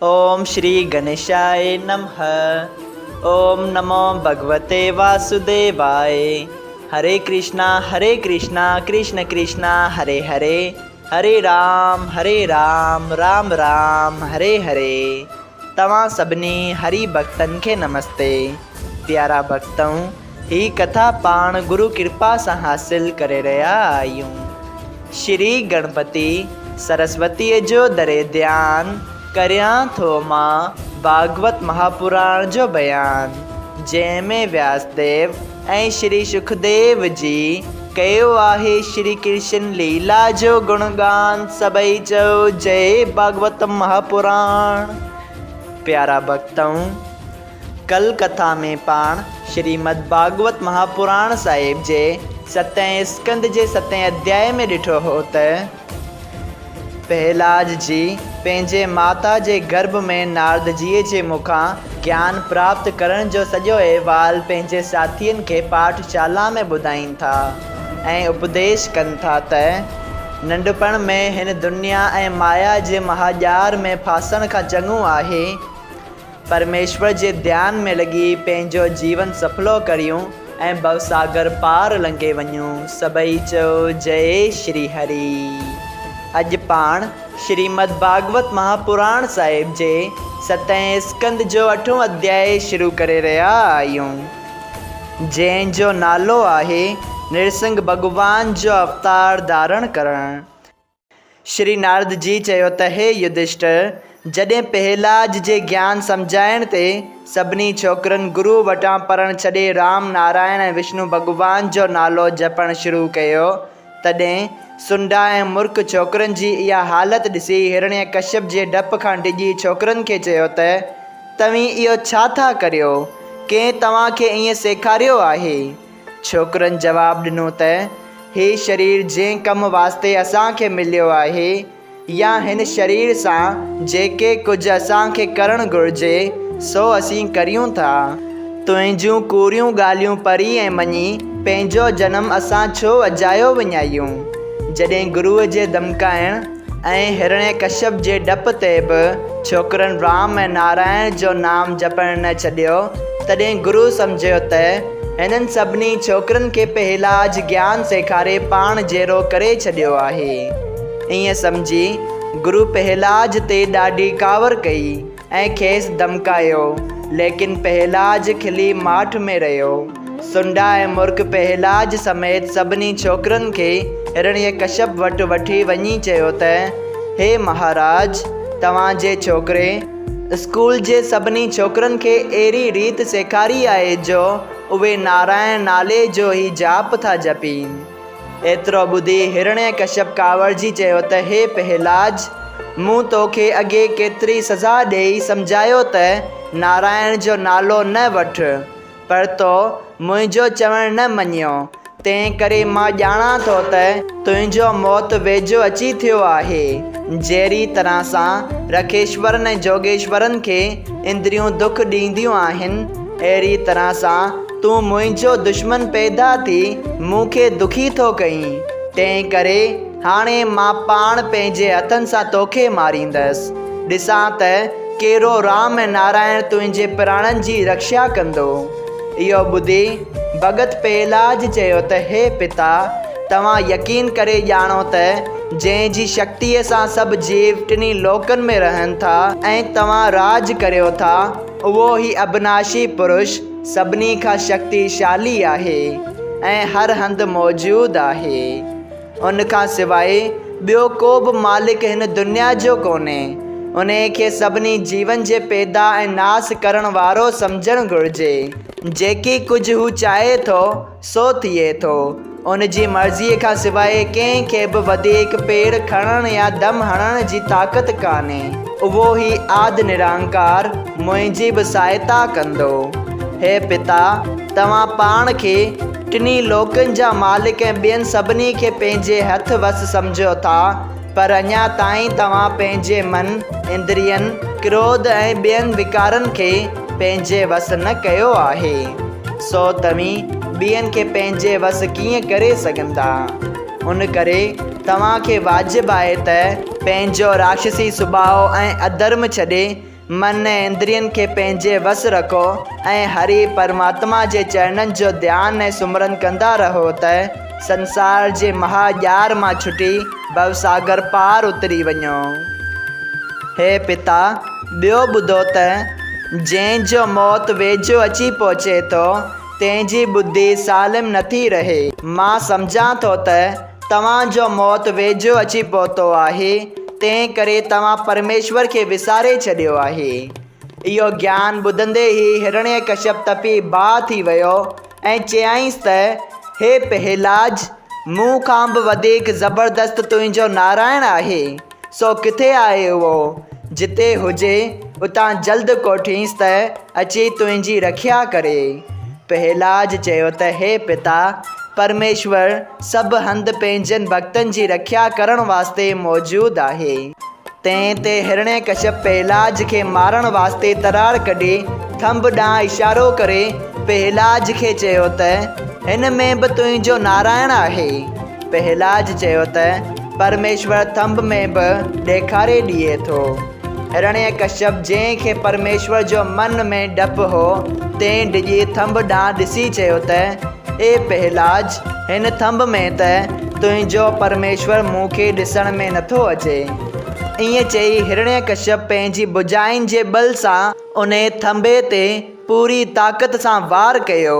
ओम श्री गणेशाय नमः। ओम नमो भगवते वासुदेवाय। हरे कृष्णा कृष्ण कृष्णा हरे हरे, हरे राम राम राम हरे हरे। तव्हां सभिनी हरि भक्तन के नमस्ते। प्यारा भक्तों, ही कथा पाण गुरु कृपा से हासिल करे रहा आयूं। श्री गणपति सरस्वती जो दरे ध्यान करियां थो मां भागवत महापुराण जो बयान, जंहिंमें व्यासदेव ऐं श्री सुखदेव जी कयो आहे श्री कृष्ण लीला जो गुणगान। सभई चओ जय भागवत महापुराण। प्यारा भक्तों, कल कथा में पाण श्रीमद् भागवत महापुराण साहिब जे 7 स्कंद जे 7 अध्याय में ॾिठो हो त प्रहलाद जी पंहिंजे माता जे गर्भ में नारद जी जे मुखां ज्ञान प्राप्त करण जो सॼो अहवाल पंहिंजे साथियुनि खे पाठशाला में ॿुधाइनि था ऐं उपदेश कनि था त नंढपण में हिन दुनिया ऐं माया जे महाॼार में फासण खां चङो आहे परमेश्वर जे ध्यान में लॻी पंहिंजो जीवन सफलो करियूं ऐं भवसागर पार लंघे वञूं। सभई चओ जय श्री हरि। अॼु पाण श्रीमद् भागवत महापुराण साहिब जे 7 स्कंद जो 8 अध्याय शुरू करे रहा आहियूं, जंहिंजो नालो आहे नृसिंह भगवान जो अवतार धारण करण। श्री नारद जी चयो त हे युधिष्ठिर, जॾहिं प्रहलाद जे ज्ञान सम्झाइण ते सभिनी छोकरनि गुरु वटां पढ़णु छॾे राम नारायण ऐं विष्णु भगवान जो नालो जपणु शुरू कयो, तॾहिं सुंडा ऐं मूर्ख छोकरनि जी इहा हालत ॾिसी हिरण्यकश्यप जे डप खां डिॼी छोकरनि खे चयो त तव्हीं इहो छा था करियो? कंहिं तव्हांखे ईअं सेखारियो आहे? छोकरनि जवाबु ॾिनो त हे शरीर जंहिं कम वास्ते असांखे मिलियो आहे या हिन शरीर सां जेके कुझु असांखे करणु घुरिजे सो असीं करियूं था। तुंहिंजूं कूड़ियूं ॻाल्हियूं पढ़ी ऐं मञी पंहिंजो जनम असां छो अजायो विञायूं? जॾहिं गुरुअ जे धमकाइण ऐं हिरण्यकश्यप जे डप ते बि छोकरनि राम ऐं नारायण जो नाम जपणु न छॾियो, तॾहिं गुरु सम्झियो त हिननि सभिनी छोकरनि खे प्रहलाद ज्ञान सेखारे पाण जहिड़ो करे छॾियो आहे। ईअं सम्झी गुरु प्रहलाद ते ॾाढी कावर कई ऐं खेसि धमकायो, लेकिन प्रहलाद खिली माठ में रहियो। सुंडा ऐं मूर्ख प्रहलाद समेत सभिनी छोकरनि खे हिरण्यकश्यप वटि वठी वञी चयो त हे महाराज, तव्हांजे छोकिरे स्कूल जे सभिनी छोकरनि खे अहिड़ी रीति सेखारी आहे जो उहे नारायण नाले जो ई जाप था जपीनि। एतिरो ॿुधी हिरण्यकश्यप कावड़जी चयो त हे प्रहलाद, मूं तोखे अॻे केतिरी सज़ा ॾेई सम्झायो त नारायण जो नालो न वठि, पर तो मुंहिंजो चवणु न मञियो। तंहिं करे मां ॼाणा थो त तुंहिंजो मौत वेझो अची थियो आहे। जहिड़ी तरह सां रखेश्वरनि ऐं जोगेश्वरनि खे इंद्रियूं दुख ॾींदियूं आहिनि, अहिड़ी तरह सां तूं मुंहिंजो दुश्मन पैदा थी मूंखे दुखी थो कहीं। तंहिं करे हाणे मां पाण पंहिंजे हथनि सां तोखे मारींदसि। ॾिसां त कहिड़ो राम ऐं नारायण तुंहिंजे प्राणनि जी रक्षा कंदो। इहो ॿुधी भगत प्रहलाद चयो त हे पिता, तव्हां यकीन करे ॼाणो त जंहिंजी शक्तिअ सां सभु जीव टिनी लोकनि में रहनि था ऐं तव्हां राज करियो था, उहो ई अविनाशी पुरुष सभिनी खां शक्तिशाली आहे ऐं हर हंधि मौजूदु आहे। उन खां सवाइ ॿियो को बि मालिक हिन दुनिया जो कोन्हे। उन खे सभिनी जीवन जे पैदा ऐं नास करण वारो सम्झणु घुरिजे। जेकी कुझु हू चाहे थो सो थिए थो। उन जी मर्ज़ीअ खां सवाइ कंहिंखे बि वधीक पेड़ खणण या दम हणण जी ताक़त कान्हे। उहो ई आदि निरंकार मुंहिंजी बि सहायता कंदो। हे पिता, तव्हां पाण खे टिनी लोकनि जा मालिक ऐं ॿियनि सभिनी खे पंहिंजे हथ वस सम्झो था, पर अञा ताईं तव्हां पंहिंजे मन, इंद्रियनि, क्रोध ऐं ॿियनि विकारनि खे पंहिंजे वस न कयो आहे। सो तव्हीं ॿियनि खे पंहिंजे वस कीअं करे सघंदा? उन करे तव्हांखे वाजिबु आहे त पंहिंजो राक्षसी सुभाउ ऐं अधर्म छॾे मन ऐं इंद्रियनि खे पंहिंजे वस रखो ऐं हरि परमात्मा जे चरणनि जो ध्यानु ऐं सुमरन कंदा रहो त संसार जे महाॼार मां छुटी भवसागर पार उतरी वञो। हे पिता, ॿियो ॿुधो त जंहिंजो मौत वेझो अची पहुचे थो तंहिंजी बुद्धि सालिम नथी रहे। मां सम्झां थो त तव्हांजो मौत वेझो अची पहुतो आहे, तंहिं करे तव्हां परमेश्वर खे विसारे छॾियो आहे। इहो ज्ञान ॿुधंदे ई हिरण्यकश्यप तपी बाहि थी वियो ऐं चयाईंसि त हे पहलाज, मूं खां बि वधीक ज़बरदस्त तुंहिंजो नारायण आहे, सो किथे आहे उहो? जिते हुजे उतां जल्द कोठींसि त अची तुंहिंजी रखिया करे। पहलाज चयो त हे पिता, परमेश्वर सभु हंधि पंहिंजनि भक्तनि जी रखिया करण वास्ते मौजूदु आहे। तंहिं ते हिरण्यकश्यप पहलाज खे मारण वास्ते तरार कढी थंभ ॾांहुं इशारो करे पहलाज खे चयो त हिन में बि तुंहिंजो नारायण आहे। पहलाज चयो त परमेश्वर थंभ में बि ॾेखारे ॾिए थो। हिरण्यकश्यप जंहिंखे परमेश्वर जो मन में डपु हो तंहिं डिॼी थंभ ॾांहुं ॾिसी चयो त ए पहलाज, हिन थंभ में त तुंहिंजो परमेश्वर मूंखे ॾिसण में नथो अचे। ईअं चई हिरण्यकश्यप पंहिंजी भुजाइनि जे बल सां उन थंभे ते पूरी ताक़त सां वार कयो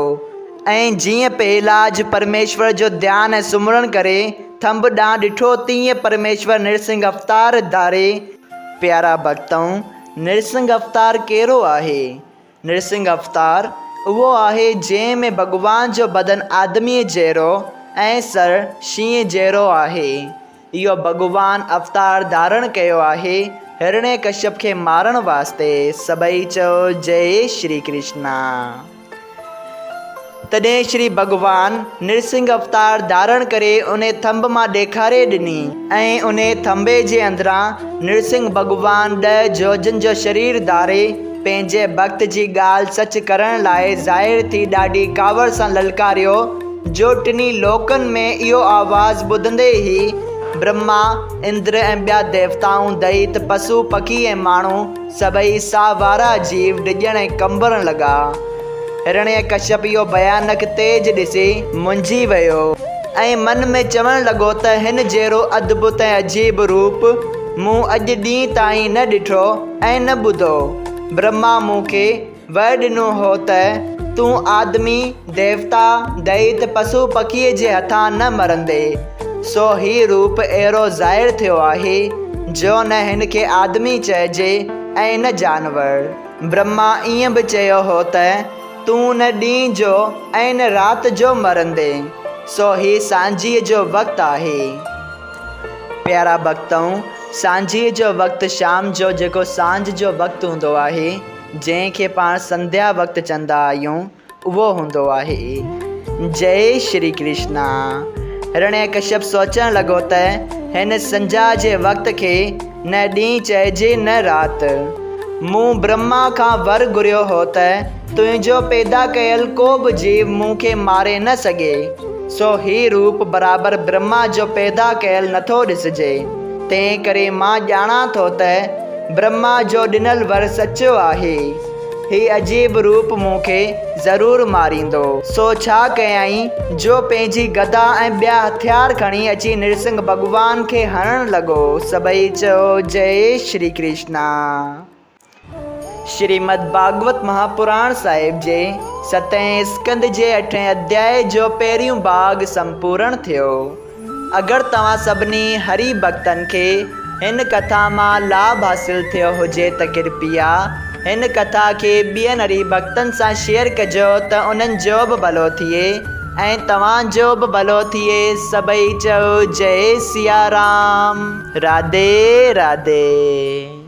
ऐं जीअं पहलाज परमेश्वर जो ध्यानु ऐं सुमरन करे थंभ ॾांहुं ॾिठो तीअं परमेश्वर नृसिंह अवतार धारे। प्यारा भक्तऊं, नृसिंह अवतार कहिड़ो आहे? नृसिंह अवतार उहो आहे जंहिं में भॻवान जो बदन आदमीअ जहिड़ो ऐं सर शींहं जहिड़ो आहे। इहो भॻवान अवतार धारण कयो आहे हिरण्यकश्यप खे मारण वास्ते। सभई चओ जय श्री कृष्णा। तॾहिं श्री भॻवान नृसिंह अवतार धारण करे उन थंभ मां ॾेखारे ॾिनी ऐं उन थंभे जे अंदरां नृसिंह भॻवान 10 जोजन जो शरीर धारे पंहिंजे भक्त जी ॻाल्हि सच करण लाइ ज़ाहिर थी ॾाढी कावड़ सां ललकारियो, जो टिनी लोकनि में इहो आवाज़ ॿुधंदे ई ब्रह्मा, इंद्र ऐं ॿिया देवताऊं, दैत, पशु पखी ऐं माण्हू सभई साह वारा जीव डिॼण ऐं कंबरण लॻा। हिरण्यकश्यप इहो भयानक तेज ॾिसी मुंझी वियो ऐं मन में चवणु लॻो त हिन जहिड़ो अद्भुत ऐं अजीब रूप मूं अॼु ॾींहं ताईं न ॾिठो ऐं न ॿुधो। ब्रह्मा मूंखे वर ॾिनो हो त तूं आदमी, देवता, दैत, पशु पखीअ जे हथां न मरंदे, सो ही रूप अहिड़ो ज़ाहिर थियो आहे जो न हिन खे आदमी चइजे ऐं न जानवर। ब्रह्मा ईअं बि चयो हो त तूं न ॾींहं जो ऐं न राति जो मरंदे, सो ही सांझीअ जो वक़्तु आहे। प्यारा भक्तऊं, सांझीअ जो वक़्तु शाम जो जेको सांझ जो वक़्तु हूंदो आहे, जंहिंखे पाण संध्या वक़्तु चवंदा आहियूं, उहो हूंदो आहे। जय श्री कृष्णा। हिरण्यकश्यप सोचणु लॻो त हिन संझा जे वक़्त खे न ॾींहुं चइजे न राति। मूं ब्रह्मा खां वर घुरियो हो त तुंहिंजो पैदा कयल को बि जीव मूंखे मारे न सघे, सो ही रूप बराबरि ब्रह्मा जो पैदा कयल नथो ॾिसिजे। तंहिं करे मां ॼाणा थो त ब्रह्मा जो ॾिनल वर सचो आहे। ही अजीब रूप मूंखे ज़रूरु मारींदो, सो छा कयईं जो पंहिंजी गदा ऐं ॿिया हथियार खणी अची नृसिंह भॻवान खे हणणु लॻो। सभई चओ जय श्री कृष्णा। श्रीमद् भागवत महापुराण साहिब जे 7हें स्कंद जे 8हें अध्याय जो पहिरियों भाग संपूर्ण थियो। अगरि तव्हां सभिनी हरि भक्तनि खे हिन कथा मां लाभ हासिल थियो हुजे त कृपया हिन कथा खे ॿियनि हरि भक्तनि सां शेयर कजो त उन्हनि जो बि भलो थिए ऐं तव्हांजो बि भलो थिए। सभई चओ जय सिया राम। राधे राधे।